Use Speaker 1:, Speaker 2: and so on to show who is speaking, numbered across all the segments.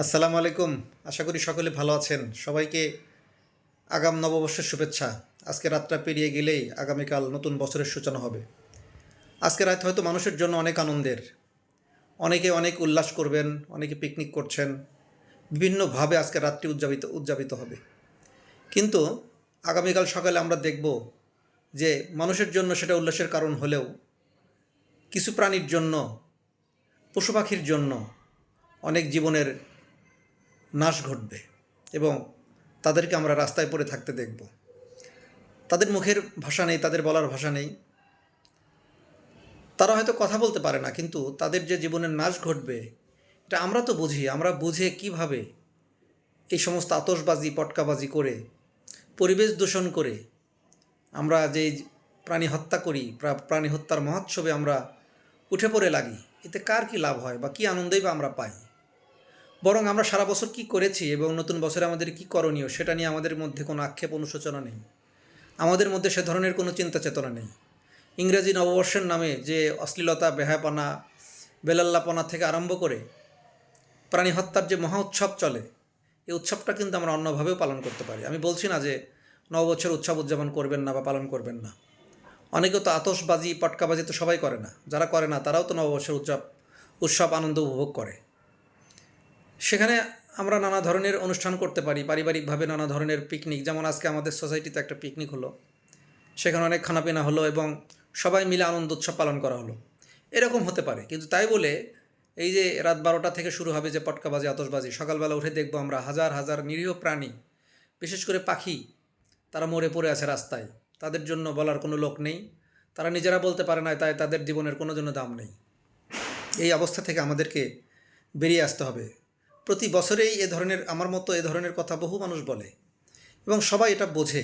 Speaker 1: আসসালামু আলাইকুম। আশা করি সকলে ভালো আছেন। সবাইকে আগাম নববর্ষের শুভেচ্ছা। আজকে রাতটা পেরিয়ে গেলেই আগামীকাল নতুন বছরের সূচনা হবে। আজকে রাত হয়তো মানুষের জন্য অনেক আনন্দের। অনেকে অনেক উল্লাস করবেন, অনেকে পিকনিক করছেন। বিভিন্নভাবে আজকে রাতটি উদযাপিত হবে। কিন্তু আগামীকাল সকালে আমরা দেখব যে মানুষের জন্য সেটা উল্লাসের কারণ হলেও কিছু প্রাণীর জন্য, পশু পাখির জন্য অনেক জীবনের নাশ ঘটবে এবং তাদেরকে আমরা রাস্তায় পড়ে থাকতে দেখব। তাদের মুখের ভাষা নেই, তাদের বলার ভাষা নেই, তারা হয়তো কথা বলতে পারে না, কিন্তু তাদের যে জীবনের নাশ ঘটবে এটা আমরা তো বুঝি। আমরা বুঝে কিভাবে এই সমস্ত আতশবাজি পটকাবাজি করে, পরিবেশ দূষণ করে আমরা যেই প্রাণী হত্যা করি, প্রাণী হত্যার মহোৎসবে আমরা উঠে পড়ে লাগি, এতে কার কী লাভ হয় বা কী আনন্দই বা আমরা পাই? বরং আমরা সারা বছর কী করেছি এবং নতুন বছরে আমাদের কী করণীয় সেটা নিয়ে আমাদের মধ্যে কোনো আক্ষেপ অনুশোচনা নেই। আমাদের মধ্যে সে ধরনের কোনো চিন্তা চেতনা নেই। ইংরেজি নববর্ষের নামে যে অশ্লীলতা, বেহায়াপনা, বেলাল্লাপনা থেকে আরম্ভ করে প্রাণী হত্যার যে মহা উৎসব চলে, এই উৎসবটা কিন্তু আমরা অন্যভাবেও পালন করতে পারি। আমি বলছি না যে নববর্ষের উৎসব উদযাপন করবেন না বা পালন করবেন না। অনেকে তো আতশবাজি পটকাবাজি তো সবাই করে না, যারা করে না তারাও তো নববর্ষের উৎসব আনন্দ উপভোগ করে। সেখানে আমরা নানা ধরনের অনুষ্ঠান করতে পারি, পারিবারিকভাবে নানা ধরনের পিকনিক, যেমন আজকে আমাদের সোসাইটিতে একটা পিকনিক হলো, সেখানে অনেক খানাপিনা হলো এবং সবাই মিলে আনন্দ উৎসব পালন করা হলো। এরকম হতে পারে, কিন্তু তাই বলে এই যে রাত 12টা থেকে শুরু হবে যে পটকাবাজি আতশবাজি, সকালবেলা উঠে দেখবো আমরা হাজার হাজার নিরীহ প্রাণী, বিশেষ করে পাখি, তারা মরে পড়ে আছে রাস্তায়। তাদের জন্য বলার কোনো লোক নেই, তারা নিজেরা বলতে পারে না, তাই তাদের জীবনের কোনো জন্য দাম নেই। এই অবস্থা থেকে আমাদেরকে বেরিয়ে আসতে হবে। প্রতি বছরেই আমার মতো এ ধরনের কথা বহু মানুষ বলে এবং সবাই এটা বোঝে,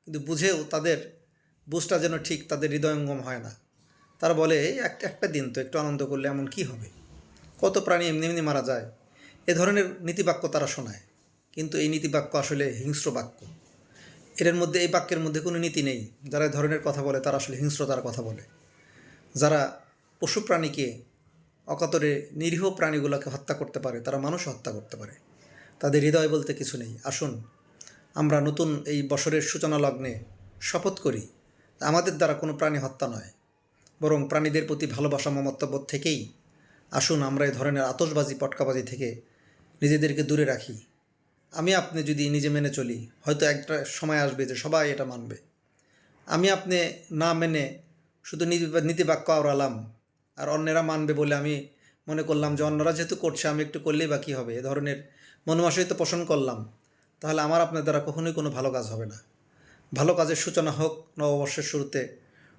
Speaker 1: কিন্তু বুঝেও তাদের বুঝটা যেন ঠিক তাদের হৃদয়ঙ্গম হয় না। তারা বলে একটা দিন তো একটু আনন্দ করলে এমন কি হবে, কত প্রাণী এমনি এমনি মারা যায়, এ ধরনের নীতিবাক্য তারা শোনায়। কিন্তু এই নীতিবাক্য আসলে হিংস্র বাক্য। এই বাক্যের মধ্যে কোনো নীতি নেই। যারা এ ধরনের কথা বলে তারা আসলে হিংস্রতার কথা বলে। যারা পশু প্রাণীকে অকাতরে নিরীহ প্রাণীগুলোকে হত্যা করতে পারে, তারা মানুষ হত্যা করতে পারে। তাদের হৃদয় বলতে কিছু নেই। আসুন আমরা নতুন এই বছরের সূচনা লগ্নে শপথ করি, আমাদের দ্বারা কোনো প্রাণী হত্যা নয়, বরং প্রাণীদের প্রতি ভালোবাসা মমত্ববোধ থেকেই আসুন আমরা এই ধরনের আতশবাজি পটকাবাজি থেকে নিজেদেরকে দূরে রাখি। আমি আপনি যদি নিজে মেনে চলি, হয়তো একটা সময় আসবে যে সবাই এটা মানবে। আমি আপনি না মেনে শুধু নীতিবাক্য আওড়ালাম আর অন্যেরা মানবে বলে আমি মনে করলাম যে অন্যরা যেহেতু করছে আমি একটু করলেই বা কী হবে, এ ধরনের মনোমাশয়িত পোষণ করলাম, তাহলে আমার আপনার দ্বারা কখনোই কোনো ভালো কাজ হবে না। ভালো কাজের সূচনা হোক নববর্ষের শুরুতে,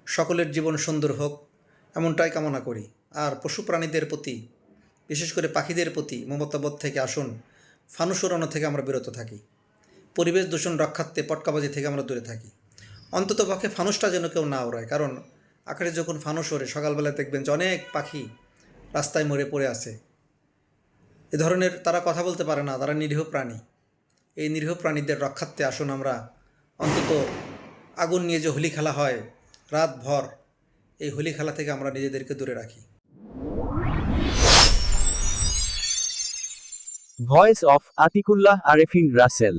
Speaker 1: সকলের জীবন সুন্দর হোক, এমনটাই কামনা করি। আর পশু প্রাণীদের প্রতি, বিশেষ করে পাখিদের প্রতি মমতাবোধ থেকে আসুন ফানুস উড়ানো থেকে আমরা বিরত থাকি। পরিবেশ দূষণ রক্ষার্থে পটকাবাজি থেকে আমরা দূরে থাকি। অন্ততপক্ষে ফানুসটা যেন কেউ না ওড়ায়, কারণ আকাশে যখন ফানুস ওড়ে সকালবেলায় দেখবেন যে অনেক পাখি রাস্তায় মরে পড়ে আছে। এ ধরনের তারা কথা বলতে পারে না, তারা নিরীহ প্রাণী। এই নিরীহ প্রাণীদের রক্ষার্থে আসুন আমরা অন্তত আগুন নিয়ে যে হোলি খেলা হয় রাতভর, এই হোলি খেলা থেকে আমরা নিজেদেরকে দূরে রাখি।
Speaker 2: Voice of Atikullah Arefin Rasel.